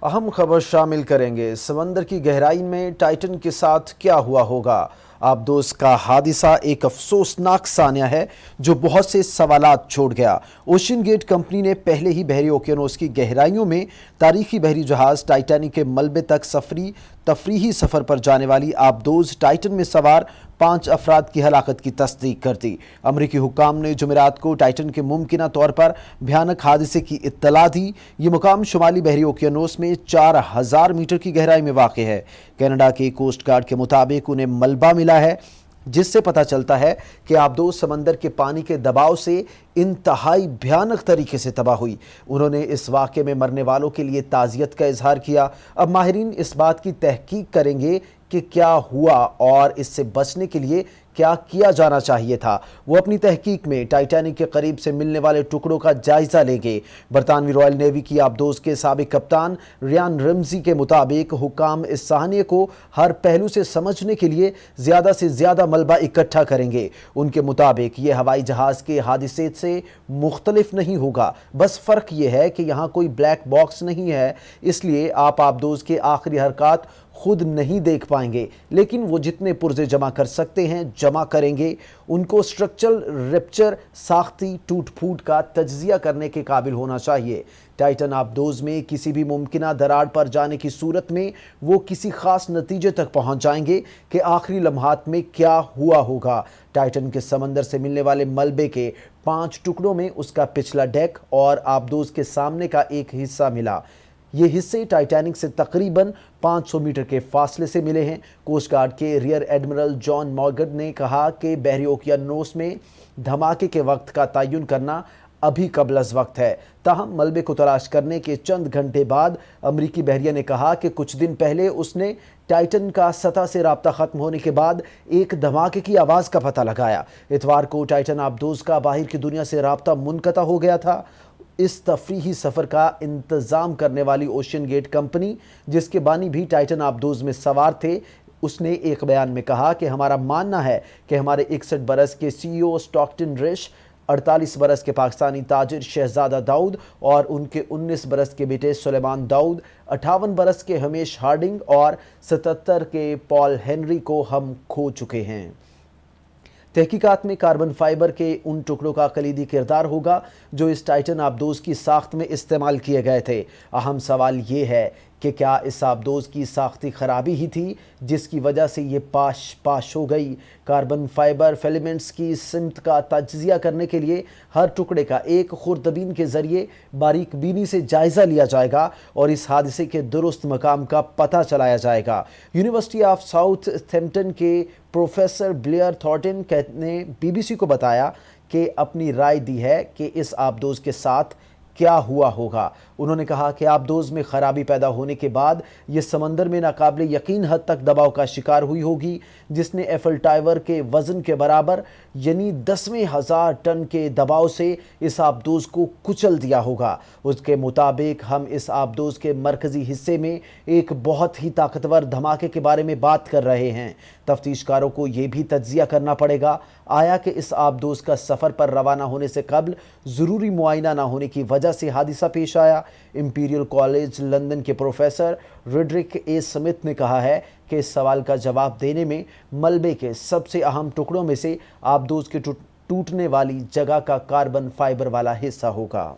اہم خبر شامل کریں گے۔ سمندر کی گہرائی میں ٹائٹن کے ساتھ کیا ہوا ہوگا؟ آبدوز کا حادثہ ایک افسوسناک سانحہ ہے جو بہت سے سوالات چھوڑ گیا۔ اوشین گیٹ کمپنی نے پہلے ہی بحری اوقیانوس کی گہرائیوں میں تاریخی بحری جہاز ٹائٹینک کے ملبے تک تفریحی سفر پر جانے والی آبدوز ٹائٹن میں سوار 5 افراد کی ہلاکت کی تصدیق کر دی۔ امریکی حکام نے جمعرات کو ٹائٹن کے ممکنہ طور پر بھیانک حادثے کی اطلاع دی۔ یہ مقام شمالی بحری اوقیانوس میں 4000 میٹر کی گہرائی میں واقع ہے۔ کینیڈا کے کوسٹ گارڈ کے مطابق انہیں ملبہ ملا ہے جس سے پتہ چلتا ہے کہ آبدوز سمندر کے پانی کے دباؤ سے انتہائی بھیانک طریقے سے تباہ ہوئی۔ انہوں نے اس واقعے میں مرنے والوں کے لیے تعزیت کا اظہار کیا۔ اب ماہرین اس بات کی تحقیق کریں گے کہ کیا ہوا اور اس سے بچنے کے لیے کیا کیا جانا چاہیے تھا۔ وہ اپنی تحقیق میں ٹائٹینک کے قریب سے ملنے والے ٹکڑوں کا جائزہ لیں گے۔ برطانوی رائل نیوی کی آبدوز کے سابق کپتان ریان رمزی کے مطابق حکام اس سانحے کو ہر پہلو سے سمجھنے کے لیے زیادہ سے زیادہ ملبہ اکٹھا کریں گے۔ ان کے مطابق یہ ہوائی جہاز کے حادثے سے مختلف نہیں ہوگا، بس فرق یہ ہے کہ یہاں کوئی بلیک باکس نہیں ہے، اس لیے آپ آبدوز کے آخری حرکات خود نہیں دیکھ پائیں گے، لیکن وہ جتنے پرزے جمع کر سکتے ہیں جمع کریں گے۔ ان کو سٹرکچرل رپچر، ساختی ٹوٹ پھوٹ کا تجزیہ کرنے کے قابل ہونا چاہیے۔ ٹائٹن آبدوز میں کسی بھی ممکنہ دراڑ پر جانے کی صورت میں وہ کسی خاص نتیجے تک پہنچ جائیں گے کہ آخری لمحات میں کیا ہوا ہوگا۔ ٹائٹن کے سمندر سے ملنے والے ملبے کے 5 ٹکڑوں میں اس کا پچھلا ڈیک اور آبدوز کے سامنے کا ایک حصہ ملا۔ یہ حصے ٹائٹینک سے تقریباً 500 میٹر کے فاصلے سے ملے ہیں۔ کوسٹ گارڈ کے ریئر ایڈمرل جان مارگٹ نے کہا کہ بحری اوقیانوس میں دھماکے کے وقت کا تعین کرنا ابھی قبل از وقت ہے۔ تاہم ملبے کو تلاش کرنے کے چند گھنٹے بعد امریکی بحریہ نے کہا کہ کچھ دن پہلے اس نے ٹائٹن کا سطح سے رابطہ ختم ہونے کے بعد ایک دھماکے کی آواز کا پتہ لگایا۔ اتوار کو ٹائٹن آبدوز کا باہر کی دنیا سے رابطہ منقطع ہو گیا تھا۔ اس تفریحی سفر کا انتظام کرنے والی اوشین گیٹ کمپنی، جس کے بانی بھی ٹائٹن آبدوز میں سوار تھے، اس نے ایک بیان میں کہا کہ ہمارا ماننا ہے کہ ہمارے 61 برس کے سی ای او اسٹاکٹن رش، 48 برس کے پاکستانی تاجر شہزادہ داؤد اور ان کے 19 برس کے بیٹے سلیمان داؤد، 58 برس کے ہمیش ہارڈنگ اور 77 کے پال ہنری کو ہم کھو چکے ہیں۔ تحقیقات میں کاربن فائبر کے ان ٹکڑوں کا کلیدی کردار ہوگا جو اس ٹائٹن آبدوز کی ساخت میں استعمال کیے گئے تھے۔ اہم سوال یہ ہے کہ کیا اس آبدوز کی ساختی خرابی ہی تھی جس کی وجہ سے یہ پاش ہو گئی؟ کاربن فائبر فیلیمنٹس کی سمت کا تجزیہ کرنے کے لیے ہر ٹکڑے کا ایک خوردبین کے ذریعے باریک بینی سے جائزہ لیا جائے گا اور اس حادثے کے درست مقام کا پتہ چلایا جائے گا۔ یونیورسٹی آف ساؤتھ تھمپٹن کے پروفیسر بلیئر تھارٹن نے بی بی سی کو بتایا کہ اپنی رائے دی ہے کہ اس آبدوز کے ساتھ کیا ہوا ہوگا۔ انہوں نے کہا کہ آبدوز میں خرابی پیدا ہونے کے بعد یہ سمندر میں ناقابل یقین حد تک دباؤ کا شکار ہوئی ہوگی، جس نے ایفل ٹاور کے وزن کے برابر یعنی 10,000 ٹن کے دباؤ سے اس آبدوز کو کچل دیا ہوگا۔ اس کے مطابق ہم اس آبدوز کے مرکزی حصے میں ایک بہت ہی طاقتور دھماکے کے بارے میں بات کر رہے ہیں۔ تفتیش کاروں کو یہ بھی تجزیہ کرنا پڑے گا آیا کہ اس آبدوز کا سفر پر روانہ ہونے سے قبل ضروری معائنہ نہ ہونے کی وجہ سے حادثہ پیش آیا۔ امپیریل کالج لندن کے پروفیسر ریڈرک اے سمتھ نے کہا ہے کہ اس سوال کا جواب دینے میں ملبے کے سب سے اہم ٹکڑوں میں سے آبدوز کے ٹوٹنے والی جگہ کا کاربن فائبر والا حصہ ہوگا۔